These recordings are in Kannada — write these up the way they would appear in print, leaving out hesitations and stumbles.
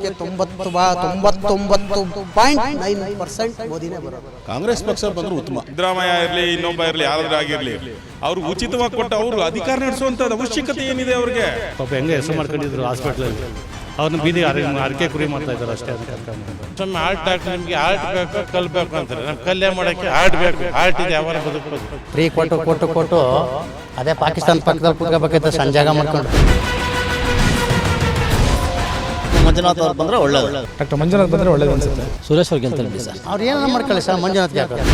ಬರೋದಕ್ಕೆ 99.9% ಮೋದಿನೇ ಬರೋದು. ಕಾಂಗ್ರೆಸ್ ಪಕ್ಷ ಬಂದರೂ ಉತ್ತಮ. ಸಿದ್ದರಾಮಯ್ಯ ಇರಲಿ, ಇನ್ನೊಬ್ಬ ಇರಲಿ, ಯಾರಾದ್ರೂ ಆಗಿರಲಿ, ಅವ್ರು ಉಚಿತವಾಗಿ ಕೊಟ್ಟು ಅವರು ಅಧಿಕಾರ ನಡೆಸುವಂಥ ಅವಶ್ಯಕತೆ ಏನಿದೆ ಅವ್ರಿಗೆ? ಪಾಪ ಹೆಂಗೆ ಹೆಸರು ಮಾಡ್ಕೊಂಡಿದ್ರು ಹಾಸ್ಪಿಟ್ಲಲ್ಲಿ, ಅವ್ರನ್ನ ಬೀದಿ ಅರಕೆ ಕುರಿ ಮಾಡ್ತಾ ಇದ್ದಾರೆ ಅಷ್ಟೇ. ಸುಮ್ಮನೆ ಆರ್ಟ್ ಡಾಕ್ಟರ್ ನಿಮಗೆ ಆರ್ಟ್ ಬೇಕು ಕಲ್ಬೇಕು ಅಂತಾರೆ, ನಮ್ಮ ಕಲ್ಯಾಣ ಮಾಡೋಕ್ಕೆ ಆರ್ಟ್ ಬೇಕು. ಆರ್ಟ್ ಇದೆ ಯಾವಾಗ ಬದುಕೋದು. ಫ್ರೀ ಕೊಟ್ಟು ಅದೇ ಪಾಕಿಸ್ತಾನ ಪಕ್ಕದಲ್ಲಿ ಕುತ್ಕೋಬೇಕಿತ್ತು ಸಂಜಾಗ ಮಾಡ್ಕೊಂಡು. ಮಂಜುನಾಥ್ ಅವ್ರು ಬಂದರೆ ಒಳ್ಳೇದು. ಡಾಕ್ಟರ್ ಮಂಜುನಾಥ್ ಬಂದರೆ ಒಳ್ಳೇದು ಅನ್ಸುತ್ತೆ. ಸುರೇಶ್ ಅವ್ರಿಗೆ ಗೆಲ್ತಾರೆ ಸರ್. ಅವ್ರು ಏನಾರ ಮಾಡ್ಕೊಳ್ಳಿ ಸರ್, ಮಂಜುನಾಥ್ಗೆ ಹಾಕೋದು.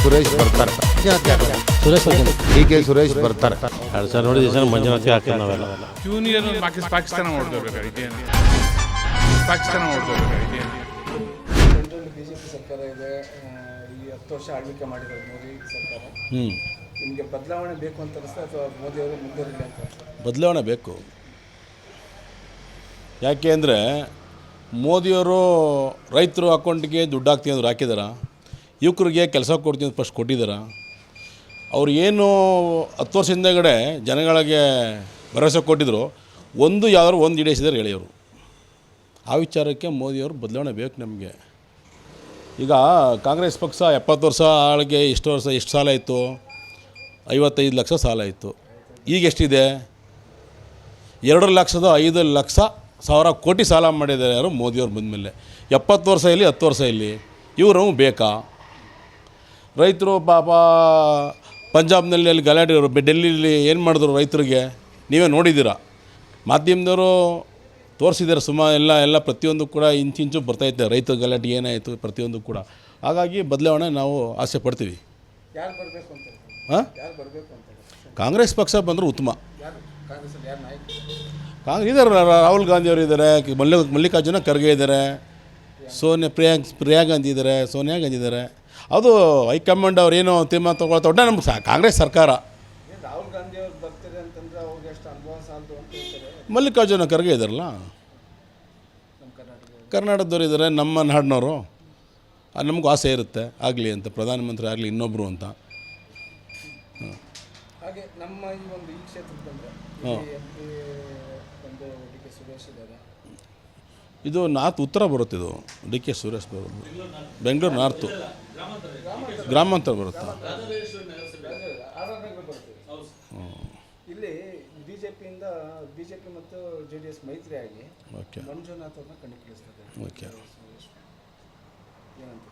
ಸುರೇಶ್ ಬರ್ತಾರೆ. ಮಂಜುನಾಥ್ಗೆ ಹಾಕೋದು. ಸುರೇಶ್ ಅವ್ರಿಗೆ DK ಸುರೇಶ್ ಬರ್ತಾರೆ. 2 ಸರ್ ನೋಡಿದ್ವಿ ಸರ್, ಮಂಜುನಾಥ್ಗೆ ಹಾಕಿದ್ದು ನಾವೆಲ್ಲ. ಯೂನಿಯನ್ ಪಾಕಿಸ್ತಾನ ನೋಡ್ಕೋಬೇಕಾಗಿದೆ, ಪಾಕಿಸ್ತಾನ ನೋಡ್ಕೋಬೇಕಾಗಿದೆ. ಸೆಂಟ್ರಲ್ ಬಿಜೆಪಿ ಸರ್ಕಾರ ಇದೆ, ಈ 10 ವರ್ಷ ಆಳ್ವಿಕೆ ಮಾಡಿದ್ದಾರೆ ಮೋದಿ ಸರ್ಕಾರ. ನಿಮಗೆ ಬದಲಾವಣೆ ಬೇಕು ಅಂತ ಅನಿಸ್ತಾ ಅಥವಾ ಮೋದಿ ಅವರು ಮುಂದುವರಿಲಿ ಅಂತ? ಬದಲಾವಣೆ ಬೇಕು. ಯಾಕೆ ಅಂದರೆ ಮೋದಿಯವರು ರೈತರು ಅಕೌಂಟಿಗೆ ದುಡ್ಡು ಹಾಕ್ತೀನಿ ಅಂದ್ರೆ ಹಾಕಿದಾರ, ಯುವಕರಿಗೆ ಕೆಲಸ ಕೊಡ್ತೀನಿ ಫಸ್ಟ್ ಕೊಟ್ಟಿದ್ದಾರ. ಅವ್ರು ಏನು 10 ವರ್ಷ ಹಿಂದೆಗಡೆ ಜನಗಳಿಗೆ ಭರವಸೆ ಕೊಟ್ಟಿದ್ರು, ಯಾವ್ದಾದ್ರು ಒಂದು ಈಡೇರಿಸಿದಾರೆ ಹೇಳಿ ಅವರು. ಆ ವಿಚಾರಕ್ಕೆ ಮೋದಿಯವರು ಬದಲಾವಣೆ ಬೇಕು ನಮಗೆ. ಈಗ ಕಾಂಗ್ರೆಸ್ ಪಕ್ಷ 70 ವರ್ಷ ಆಳಿಗೆ ಎಷ್ಟು ಸಾಲ ಇತ್ತು? 55 ಲಕ್ಷ ಸಾಲ ಇತ್ತು. ಈಗ ಎಷ್ಟಿದೆ? 2,05,00,000 ಕೋಟಿ ಸಾಲ ಮಾಡಿದ್ದಾರೆ ಯಾರು? ಮೋದಿಯವ್ರು ಬಂದಮೇಲೆ. 70 ವರ್ಷ ಇಲ್ಲಿ 10 ವರ್ಷ ಇಲ್ಲಿ ಇವರು ಬೇಕಾ? ರೈತರು ಪಾಪ ಪಂಜಾಬ್ನಲ್ಲಿ ಅಲ್ಲಿ ಗಲಾಟೆ, ಡೆಲ್ಲಿಲಿ ಏನು ಮಾಡಿದ್ರು ರೈತರಿಗೆ ನೀವೇ ನೋಡಿದ್ದೀರ. ಮಾಧ್ಯಮದವರು ತೋರಿಸಿದ್ದಾರೆ ಎಲ್ಲ ಪ್ರತಿಯೊಂದು ಕೂಡ ಇಂಚು ಬರ್ತಾಯಿದ್ದೆ. ರೈತರ ಗಲಾಟೆ ಏನಾಯಿತು ಪ್ರತಿಯೊಂದು ಕೂಡ. ಹಾಗಾಗಿ ಬದಲಾವಣೆ ನಾವು ಆಸೆ ಪಡ್ತೀವಿ. ಯಾರು ಬರಬೇಕು ಅಂತ? ಹಾಂ, ಯಾರು ಬರಬೇಕು ಅಂತ? ಕಾಂಗ್ರೆಸ್ ಪಕ್ಷ ಬಂದರೂ ಉತ್ತಮ. ಕಾಂಗ್ರೆಸ್ಸಲ್ಲಿ ಯಾರು ನಾಯಕ? ಇದ್ದಾರೆ, ರಾಹುಲ್ ಗಾಂಧಿಯವರು ಇದ್ದಾರೆ, ಮಲ್ಲಿಕಾರ್ಜುನ ಖರ್ಗೆ ಇದ್ದಾರೆ, ಪ್ರಿಯಾ ಗಾಂಧಿ ಇದ್ದಾರೆ, ಸೋನಿಯಾ ಗಾಂಧಿ ಇದ್ದಾರೆ. ಅದು ಹೈಕಮಾಂಡ್ ಅವ್ರು ಏನೋ ತೀರ್ಮಾನ ತೊಗೊಳ್ತಾ ಒಟ್ಟೆ ನಮ್ಮ ಕಾಂಗ್ರೆಸ್ ಸರ್ಕಾರ. ರಾಹುಲ್ ಗಾಂಧಿ ಅವ್ರು ಬರ್ತಾರೆ ಅಂತಂದ್ರೆ ಅವ್ರಿಗೆ ಎಷ್ಟು ಅನುಭವ ಸಾಲದು ಅಂತ ಹೇಳ್ತಾರೆ. ಮಲ್ಲಿಕಾರ್ಜುನ ಖರ್ಗೆ ಇದ್ದಾರಲ್ಲ, ನಮ್ಮ ಕರ್ನಾಟಕದವ್ರು ಇದ್ದಾರೆ, ನಮ್ಮ ನಾಡಿನವರು. ನಮಗೂ ಆಸೆ ಇರುತ್ತೆ ಆಗಲಿ ಅಂತ, ಪ್ರಧಾನಮಂತ್ರಿ ಆಗಲಿ ಇನ್ನೊಬ್ಬರು ಅಂತ. ಹಾಗೆ ನಮ್ಮ ಈ ಕ್ಷೇತ್ರಕ್ಕೆ ಬಂದರೆ ಒಂದು DK ಸುರೇಶ್ ಇದ್ದಾರೆ. ಇದು ಉತ್ತರ ಬರುತ್ತೆ. ಇದು DK ಸುರೇಶ್ ಬರೋದು ಬೆಂಗಳೂರು ನಾರ್ತು ಗ್ರಾಮಾಂತರ ಬರುತ್ತೆ. ಇಲ್ಲಿ ಬಿಜೆಪಿ ಮತ್ತು JDS ಮೈತ್ರಿ ಆಗಿ ಓಕೆ ಮಂಜುನಾಥ್ ಅವ್ರನ್ನ ಕಣಕ್ಕಿಳಿಸ್ತದೆ. ಓಕೆ, ಏನಂತ?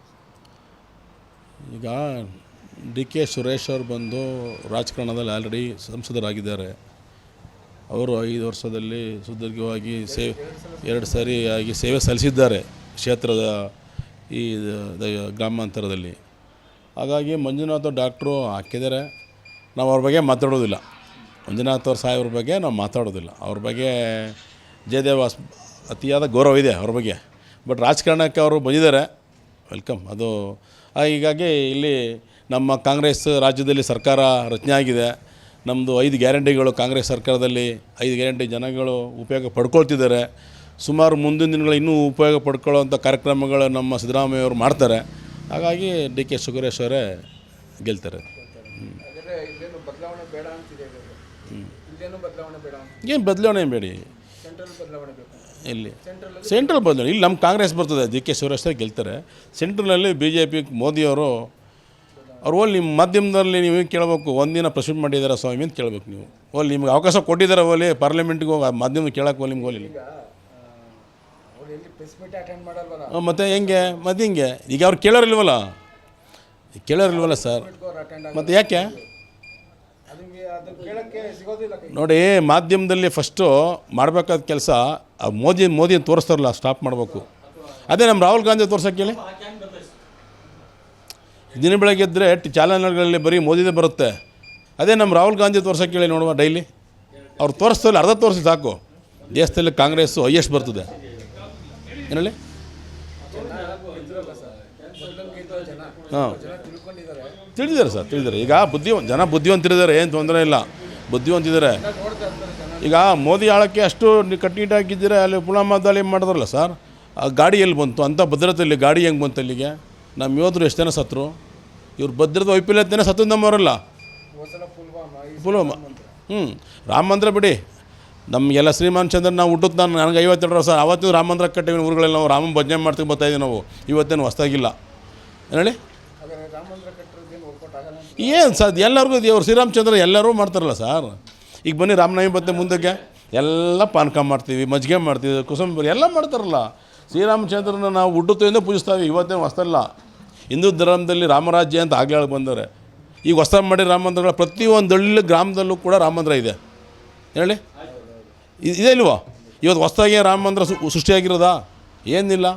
ಈಗ DK ಸುರೇಶ್ ಅವರು ಬಂದು ರಾಜಕಾರಣದಲ್ಲಿ ಆಲ್ರೆಡಿ ಸಂಸದರಾಗಿದ್ದಾರೆ. ಅವರು 5 ವರ್ಷದಲ್ಲಿ ಸುದೀರ್ಘವಾಗಿ 2 ಸಾರಿ ಆಗಿ ಸೇವೆ ಸಲ್ಲಿಸಿದ್ದಾರೆ ಕ್ಷೇತ್ರದ ಈ ಗ್ರಾಮಾಂತರದಲ್ಲಿ. ಹಾಗಾಗಿ ಮಂಜುನಾಥ್ ಡಾಕ್ಟ್ರು ಹಾಕಿದ್ದಾರೆ. ನಾವು ಅವ್ರ ಬಗ್ಗೆ ಮಾತಾಡೋದಿಲ್ಲ. ಮಂಜುನಾಥ್ ಅವ್ರ ಸಾಹೇಬ್ರ ಬಗ್ಗೆ ನಾವು ಮಾತಾಡೋದಿಲ್ಲ. ಅವ್ರ ಬಗ್ಗೆ ಜಯದೇವ ಅತಿಯಾದ ಗೌರವ ಇದೆ ಅವ್ರ ಬಗ್ಗೆ. ಬಟ್ ರಾಜಕಾರಣಕ್ಕೆ ಅವರು ಬಂದಿದ್ದಾರೆ, ವೆಲ್ಕಮ್. ಅದು ಹೀಗಾಗಿ ಇಲ್ಲಿ ನಮ್ಮ ಕಾಂಗ್ರೆಸ್ ರಾಜ್ಯದಲ್ಲಿ ಸರ್ಕಾರ ರಚನೆ ಆಗಿದೆ. ನಮ್ಮದು 5 ಗ್ಯಾರಂಟಿಗಳು ಕಾಂಗ್ರೆಸ್ ಸರ್ಕಾರದಲ್ಲಿ 5 ಗ್ಯಾರಂಟಿ ಜನಗಳು ಉಪಯೋಗ ಪಡ್ಕೊಳ್ತಿದ್ದಾರೆ. ಸುಮಾರು ಮುಂದಿನ ದಿನಗಳು ಇನ್ನೂ ಉಪಯೋಗ ಪಡ್ಕೊಳ್ಳೋವಂಥ ಕಾರ್ಯಕ್ರಮಗಳು ನಮ್ಮ ಸಿದ್ದರಾಮಯ್ಯವರು ಮಾಡ್ತಾರೆ. ಹಾಗಾಗಿ DK ಸುರೇಶ್ ಅವರೇ ಗೆಲ್ತಾರೆ. ಇಲ್ಲೇನು ಬದಲಾವಣೆ ಬೇಡ ಅಂತಿದೆ. ಏನು ಬದಲಾವಣೆ ಬೇಡಿ, ಸೆಂಟ್ರಲ್ ಬದಲಾವಣೆ ಬೇಕು. ಇಲ್ಲಿ ಸೆಂಟ್ರಲ್ ಬದಲಾವಣೆ ಇಲ್ಲಿ ನಮ್ಮ ಕಾಂಗ್ರೆಸ್ ಬರ್ತದೆ, DK ಸುರೇಶ್ ಗೆಲ್ತಾರೆ. ಸೆಂಟ್ರಲ್ನಲ್ಲಿ BJP ಮೋದಿಯವರು ಓಲ್ ನಿಮ್ಮ ಮಾಧ್ಯಮದಲ್ಲಿ ನೀವು ಕೇಳಬೇಕು. ಒಂದಿನ ಪ್ರೆಸಿಡೆಂಟ್ ಮಾಡಿದ್ದಾರೆ ಸ್ವಾಮಿ ಅಂತ ಕೇಳಬೇಕು ನೀವು. ನಿಮ್ಗೆ ಅವಕಾಶ ಕೊಟ್ಟಿದ್ದಾರೆ ಓಲಿ ಪಾರ್ಲಿಮೆಂಟ್ಗೆ ಹೋಗಿ ಮಾಧ್ಯಮ ಕೇಳಕ್ಕೆ ನಿಮ್ಗೆ ಹೋಗಲಿ. ಮತ್ತು ಹೆಂಗೆ ಈಗ ಅವ್ರು ಕೇಳೋರಿಲ್ವಲ್ಲ ಸರ್. ಮತ್ತು ಯಾಕೆ ನೋಡಿ, ಮಾಧ್ಯಮದಲ್ಲಿ ಫಸ್ಟು ಮಾಡಬೇಕಾದ ಕೆಲಸ ಮೋದಿನ ತೋರಿಸ್ತಾರಲ್ಲ ಸ್ಟಾಪ್ ಮಾಡಬೇಕು. ಅದೇ ನಮ್ಮ ರಾಹುಲ್ ಗಾಂಧಿ ತೋರ್ಸೋಕ್ಕೆ ಹೇಳಿ. ದಿನ ಬೆಳಗ್ಗೆ ಇದ್ದರೆ ಚಾನಲ್ಗಳಲ್ಲಿ ಬರೀ ಮೋದಿದೇ ಬರುತ್ತೆ. ಅದೇ ನಮ್ಮ ರಾಹುಲ್ ಗಾಂಧಿ ತೋರ್ಸೋಕ್ಕೆ ಹೇಳಿ ನೋಡುವ. ಡೈಲಿ ಅವ್ರು ತೋರಿಸ್ತಾರೆ, ಅರ್ಧ ತೋರಿಸಿ ಸಾಕು. ದೇಶದಲ್ಲಿ ಕಾಂಗ್ರೆಸ್ಸು ಹೈಯೆಸ್ಟ್ ಬರ್ತದೆ. ಏನಲ್ಲಿ ಹಾಂ ತಿಳಿದಿದ್ದಾರೆ ಸರ್, ತಿಳಿದಿದ್ದಾರೆ. ಈಗ ಬುದ್ಧಿವಂತರಿದ್ದಾರೆ, ಏನು ತೊಂದರೆ ಇಲ್ಲ, ಬುದ್ಧಿವಂತಿದ್ದಾರೆ. ಈಗ ಮೋದಿ ಆಳಕ್ಕೆ ಅಷ್ಟು ಕಟ್ಟುನಿಟ್ಟಾಗಿದ್ದರೆ ಅಲ್ಲಿ ಪುಲ್ವಾಮಾ ದಾಳಿ ಮಾಡಿದ್ರಲ್ಲ ಸರ್, ಆ ಗಾಡಿ ಎಲ್ಲಿ ಬಂತು ಅಂತ ಭದ್ರತೆಯಲ್ಲಿ ಗಾಡಿ ಹೆಂಗೆ ಬಂತು ಅಲ್ಲಿಗೆ? ನಮ್ಮ ಯೋಧರು ಎಷ್ಟು ಜನ ಸತ್ರು? ಇವ್ರು ಭದ್ರತೆ ವೈಫಲ್ಯತೆಯೇ ಸತ್ತು ನಮ್ಮವರಲ್ಲ. ಪುಲ್ವಾಮಾ ರಾಮ ಮಂದಿರ ಬಿಡಿ, ನಮಗೆಲ್ಲ ಶ್ರೀರಾಮಚಂದ್ರ ನಾವು ಹುಟ್ಟುತ್ತೆ ನನಗೆ 52 ವರ್ಷ. ಅವತ್ತು ರಾಮ ಮಂದಿರ ಕಟ್ಟಿವಿ ಊರುಗಳಲ್ಲಿ ನಾವು ರಾಮನ ಭಜನೆ ಮಾಡ್ತೀವಿ ಬರ್ತಾಯಿದ್ದೀವಿ ನಾವು. ಇವತ್ತೇನು ಹೊಸ್ದಾಗಿಲ್ಲ ಹೇಳಿ. ಹಾಗಾದ್ರೆ ರಾಮ ಮಂದಿರ ಕಟ್ಟಿರೋದೇನು ವರ್ಕೌಟ್ ಆಗಲ್ಲ ಅಂತ? ಏನು ಸರ್ ಎಲ್ಲರಿಗೂ ದೇವರು ಶ್ರೀರಾಮಚಂದ್ರ ಎಲ್ಲರೂ ಮಾಡ್ತಾರಲ್ಲ ಸರ್. ಈಗ ಬನ್ನಿ ರಾಮನವಮಿ ಬತ್ತೆ ಮುಂದಕ್ಕೆ ಎಲ್ಲ ಪಾನಕ ಮಾಡ್ತೀವಿ, ಮಜ್ಜಿಗೆ ಮಾಡ್ತೀವಿ, ಕುಸುಂಬರಿ ಎಲ್ಲ ಮಾಡ್ತಾರಲ್ಲ. ಶ್ರೀರಾಮಚಂದ್ರನ ನಾವು ಹುಟ್ಟುತ್ತಿಂದ ಪೂಜಿಸ್ತಾವೆ. ಇವತ್ತೇನು ಹೊಸ್ತಲ್ಲ. ಹಿಂದೂ ಧರ್ಮದಲ್ಲಿ ರಾಮರಾಜ್ಯ ಅಂತ ಆಗಲೇ ಬಂದವ್ರೆ. ಈಗ ಹೊಸ ಮಾಡಿ ರಾಮ ಮಂದಿರಗಳ ಪ್ರತಿಯೊಂದು ಹಳ್ಳಿ ಗ್ರಾಮದಲ್ಲೂ ಕೂಡ ರಾಮ ಮಂದಿರ ಇದೆ ಹೇಳಿ. ಇದೆ ಇಲ್ವೋ? ಇವತ್ತು ಹೊಸದಾಗಿ ರಾಮ ಮಂದಿರ ಸೃಷ್ಟಿಯಾಗಿರೋದಾ? ಏನಿಲ್ಲ.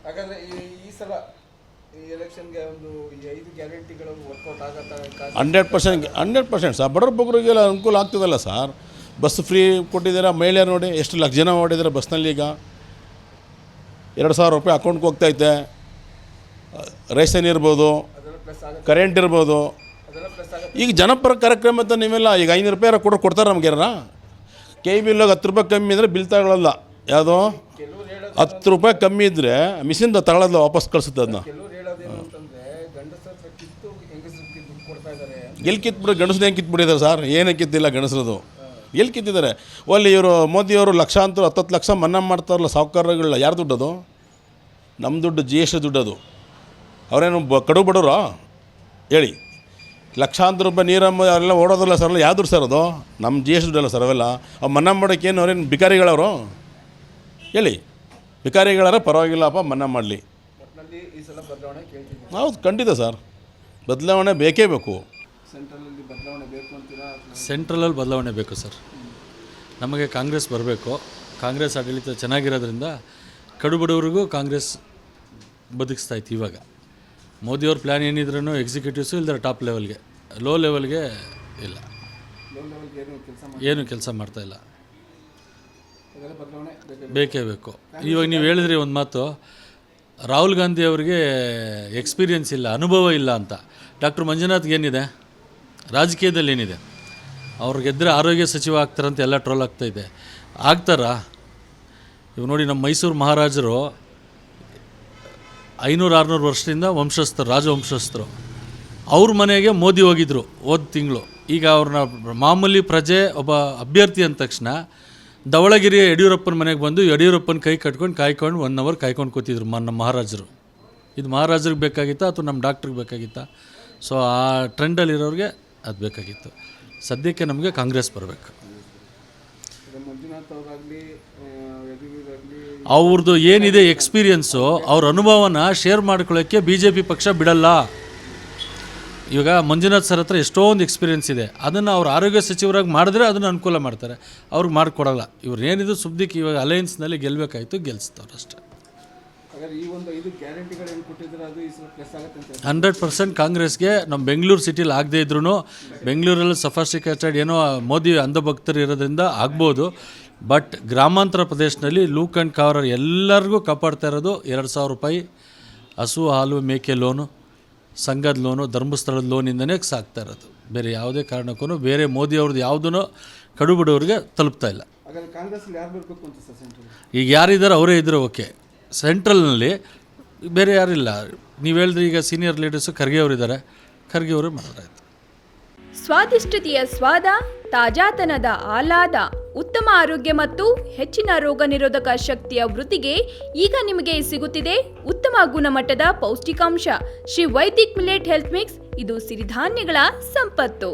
ಹಾಗಾದ್ರೆ ಈ ಸಲ ಈ ಎಲೆಕ್ಷನ್ಗೆ ಒಂದು ಈ 5 ಗ್ಯಾರಂಟಿಗಳು ವರ್ಕೌಟ್ ಆಗತ್ತಾ? 100% ಸರ್. ಬಡವ್ರ ಬಗ್ಗರಿಗೆಲ್ಲ ಅನುಕೂಲ ಆಗ್ತದಲ್ಲ ಸರ್. ಬಸ್ ಫ್ರೀ ಕೊಟ್ಟಿದ್ದಾರೆ. ಮಹಿಳೆಯರು ನೋಡಿ ಎಷ್ಟು ಲಕ್ಷ ಜನ ಓಡಿದ್ದಾರೆ ಬಸ್ನಲ್ಲಿ. ಈಗ 2,000 ರೂಪಾಯಿ ಅಕೌಂಟ್ಗೆ ಹೋಗ್ತೈತೆ. ರೇಷನ್ ಇರ್ಬೋದು, ಕರೆಂಟ್ ಇರ್ಬೋದು. ಈಗ ಜನಪರ ಕಾರ್ಯಕ್ರಮ ಅಂತ ನೀವೆಲ್ಲ ಈಗ 500 ರೂಪಾಯಿ ಕೊಡ್ತಾರೆ ನಮಗೆಲ್ಲ. ಕೆ ಬಿಲ್ಲಾಗ 10 ರೂಪಾಯಿ ಕಮ್ಮಿ ಇದ್ದರೆ ಬಿಲ್ ತಗೊಳ್ಳಲ್ಲ. ಯಾವುದೋ 10 ರೂಪಾಯಿ ಕಮ್ಮಿ ಇದ್ದರೆ ಮಿಷಿನ್ ತಗೊಳ್ಳೋದು, ವಾಪಸ್ ಕಳಿಸುತ್ತೆ ಅದನ್ನ. ಕೆಲವರು ಹೇಳೋದೇನು ಅಂತಂದ್ರೆ ಗಂಡಸರ ಕಿತ್ತು ಹೆಂಗಸರಿಗೆ ದುಡ್ಡು ಕೊಡ್ತಾ ಇದ್ದಾರೆ. ಎಲ್ಲಿ ಕಿತ್ಬಿಟ್ಟು ಗಂಡಸ್ದು ಹೆಂಗೆ ಕಿತ್ಬಿಟ್ಟಿದ್ದಾರೆ ಸರ್? ಏನಕ್ಕೆ ಕಿತ್ತಿಲ್ಲ ಗಂಡಸ್ರದು? ಎಲ್ಲಿ ಕಿತ್ತಿದ್ದಾರೆ? ಒಲ್ಲಿ ಇವರು ಮೋದಿಯವರು ಲಕ್ಷಾಂತರ 10 ಲಕ್ಷ ಮನ್ನಾ ಮಾಡ್ತಾರಲ್ಲ ಸಾಹುಕಾರಗಳ. ಯಾರು ದುಡ್ಡದು? ನಮ್ಮ ದುಡ್ಡು, GST ದುಡ್ಡದು. ಅವರೇನು ಕಡು ಬಡವರು ಹೇಳಿ? ಲಕ್ಷಾಂತರ ರೂಪಾಯಿ ನೀರಮ್ಮ ಅವರೆಲ್ಲ ಓಡೋದಲ್ಲ ಸರ್. ಯಾವ ದುಡ್ಡು ಸರ್ ಅದು? ನಮ್ಮ GST ದುಡ್ಡಲ್ಲ ಸರ್ ಅವೆಲ್ಲ. ಅವ್ರು ಮನ್ನಾ ಮಾಡೋಕ್ಕೇನು ಅವ್ರೇನು ಭಿಕಾರಿಗಳವರು ಹೇಳಿ? ಭಿಕಾರಿಗಳಾರ ಪರವಾಗಿಲ್ಲಪ್ಪ ಮನ್ನಾ ಮಾಡಲಿ. ಒಟ್ಟಿನಲ್ಲಿ ಈ ಸಲ ಬದಲಾವಣೆ ಕೇಳ್ತಿದ್ದೀವಿ. ಹೌದು, ಖಂಡಿತ ಸರ್. ಬದಲಾವಣೆ ಬೇಕೇ ಬೇಕು. ಸೆಂಟ್ರಲಲ್ಲಿ ಬದಲಾವಣೆ ಬೇಕು ಅಂತೀರಾ? ಸೆಂಟ್ರಲಲ್ಲಿ ಬದಲಾವಣೆ ಬೇಕು ಸರ್. ನಮಗೆ ಕಾಂಗ್ರೆಸ್ ಬರಬೇಕು. ಕಾಂಗ್ರೆಸ್ ಆಡಳಿತ ಚೆನ್ನಾಗಿರೋದ್ರಿಂದ ಕಡು ಬಡವರಿಗೂ ಕಾಂಗ್ರೆಸ್ ಬದುಕಿಸ್ತೈತಿ. ಇವಾಗ ಮೋದಿಯವ್ರ ಪ್ಲ್ಯಾನ್ ಏನಿದ್ರೂ ಎಕ್ಸಿಕ್ಯೂಟಿವ್ಸು ಇಲ್ದರೆ ಟಾಪ್ ಲೆವೆಲ್ಗೆ, ಲೋ ಲೆವೆಲ್ಗೆ ಇಲ್ಲ, ಏನು ಕೆಲಸ ಮಾಡ್ತಾಯಿಲ್ಲ. ಬೇಕೇ ಬೇಕು. ಇವಾಗ ನೀವು ಹೇಳಿದ್ರಿ ಒಂದು ಮಾತು, ರಾಹುಲ್ ಗಾಂಧಿ ಅವರಿಗೆ ಎಕ್ಸ್ಪೀರಿಯನ್ಸ್ ಇಲ್ಲ, ಅನುಭವ ಇಲ್ಲ ಅಂತ. ಡಾಕ್ಟರ್ ಮಂಜುನಾಥ್ಗೆ ಏನಿದೆ ರಾಜಕೀಯದಲ್ಲಿ? ಏನಿದೆ? ಅವ್ರು ಗೆದ್ದರೆ ಆರೋಗ್ಯ ಸಚಿವ ಆಗ್ತಾರಂತ ಎಲ್ಲ ಟ್ರೋಲ್ ಆಗ್ತಾಯಿದೆ. ಆಗ್ತಾರಾ? ಇವಾಗ ನೋಡಿ, ನಮ್ಮ ಮೈಸೂರು ಮಹಾರಾಜರು 500-600 ವರ್ಷದಿಂದ ವಂಶಸ್ಥರು, ರಾಜವಂಶಸ್ಥರು. ಅವ್ರ ಮನೆಗೆ ಮೋದಿ ಹೋಗಿದ್ದರು ಹೋದ ತಿಂಗಳು. ಈಗ ಅವ್ರನ್ನ ಮಾಮೂಲಿ ಪ್ರಜೆ ಒಬ್ಬ ಅಭ್ಯರ್ಥಿ ಅಂದ ತಕ್ಷಣ ಧವಳಗಿರಿಯ ಯಡಿಯೂರಪ್ಪನ ಮನೆಗೆ ಬಂದು ಯಡಿಯೂರಪ್ಪನ ಕೈ ಕಟ್ಕೊಂಡು ಕಾಯ್ಕೊಂಡು 1 ಅವರ್ ಕಾಯ್ಕೊಂಡು ಕೂತಿದ್ರು ನಮ್ಮ ಮಹಾರಾಜರು. ಇದು ಮಹಾರಾಜರಿಗೆ ಬೇಕಾಗಿತ್ತಾ ಅಥವಾ ನಮ್ಮ ಡಾಕ್ಟ್ರಿಗೆ ಬೇಕಾಗಿತ್ತಾ? ಸೊ ಆ ಟ್ರೆಂಡಲ್ಲಿರೋರಿಗೆ ಅದು ಬೇಕಾಗಿತ್ತು. ಸದ್ಯಕ್ಕೆ ನಮಗೆ ಕಾಂಗ್ರೆಸ್ ಬರಬೇಕು. ಮಂಜುನಾಥ್ ಅವರಾಗಲಿ ಅವ್ರದ್ದು ಏನಿದೆ ಎಕ್ಸ್ಪೀರಿಯನ್ಸು, ಅವ್ರ ಅನುಭವನ ಶೇರ್ ಮಾಡ್ಕೊಳ್ಳೋಕ್ಕೆ BJP ಪಕ್ಷ ಬಿಡಲ್ಲ. ಇವಾಗ ಮಂಜುನಾಥ್ ಸರ್ ಹತ್ರ ಎಷ್ಟೊಂದು ಎಕ್ಸ್ಪೀರಿಯನ್ಸ್ ಇದೆ. ಅದನ್ನು ಅವ್ರು ಆರೋಗ್ಯ ಸಚಿವರಾಗಿ ಮಾಡಿದ್ರೆ ಅದನ್ನು ಅನುಕೂಲ ಮಾಡ್ತಾರೆ. ಅವ್ರಿಗೆ ಮಾಡಿಕೊಡಲ್ಲ. ಇವ್ರು ಏನಿದು ಸುದ್ದಿಕ್ಕೆ ಇವಾಗ ಅಲಯನ್ಸ್ನಲ್ಲಿ ಗೆಲ್ಲಬೇಕಾಯ್ತು, ಗೆಲ್ಲಿಸ್ತವ್ರು ಅಷ್ಟೇ. ಈ ಒಂದು 5 ಗ್ಯಾರಂಟಿಗಳು ಏನು ಕೊಟ್ಟಿದ್ರೆ ಅದು ಈ ಸಲ ಪ್ಲಸ್ ಆಗುತ್ತೆ ಅಂತ? 100% ಕಾಂಗ್ರೆಸ್ಗೆ. ನಮ್ಮ ಬೆಂಗಳೂರು ಸಿಟಿಲಿ ಆಗದೇ ಇದ್ರೂ, ಬೆಂಗಳೂರಲ್ಲಿ ಸಫಾಸ್ಟಿಕೇಟೆಡ್ ಏನೋ ಮೋದಿ ಅಂಧಭಕ್ತರು ಇರೋದ್ರಿಂದ ಆಗ್ಬೋದು. ಬಟ್ ಗ್ರಾಮಾಂತರ ಪ್ರದೇಶದಲ್ಲಿ ಲೂಕ್ ಆ್ಯಂಡ್ ಕಾವರ್ ಎಲ್ಲರಿಗೂ ಕಾಪಾಡ್ತಾ ಇರೋದು 2,000 ರೂಪಾಯಿ ಹಸು ಹಾಲು ಮೇಕೆ ಲೋನು, ಸಂಘದ ಲೋನು, ಧರ್ಮಸ್ಥಳದ ಲೋನಿಂದನೇ ಸಾಕ್ತಾ ಇರೋದು. ಬೇರೆ ಯಾವುದೇ ಕಾರಣಕ್ಕೂ ಬೇರೆ ಮೋದಿ ಅವ್ರದ್ದು ಯಾವುದೂ ಕಡು ಬಡವರಿಗೆ ತಲುಪ್ತಾ ಇಲ್ಲ. ಕಾಂಗ್ರೆಸ್ಲಿ ಯಾರು ಬರಬೇಕು ಅಂತ ಸರ್ ಸೆಂಟ್ರಲ್? ಈಗ ಯಾರಿದ್ದಾರೆ ಅವರೇ ಇದ್ದರೆ ಓಕೆ. ಸೆಂಟ್ರಲ್ನಲ್ಲಿ ಬೇರೆ ಯಾರಿಲ್ಲ. ನೀವು ಹೇಳಿದ್ರೆ ಈಗ ಸೀನಿಯರ್ ಲೀಡರ್ಸು ಖರ್ಗೆ ಅವರಿದ್ದಾರೆ, ಖರ್ಗೆ ಅವರು ಮಾಡೋದಾಯ್ತು. ಸ್ವಾದಿಷ್ಟತೆಯ ಸ್ವಾದ, ತಾಜಾತನದ ಆಹ್ಲಾದ, ಉತ್ತಮ ಆರೋಗ್ಯ ಮತ್ತು ಹೆಚ್ಚಿನ ರೋಗ ನಿರೋಧಕ ಶಕ್ತಿಯ ವೃದ್ಧಿಗೆ ಈಗ ನಿಮಗೆ ಸಿಗುತ್ತಿದೆ ಉತ್ತಮ ಗುಣಮಟ್ಟದ ಪೌಷ್ಟಿಕಾಂಶ Shri Vaidik millet health mix. ಇದು ಸಿರಿಧಾನ್ಯಗಳ ಸಂಪತ್ತು.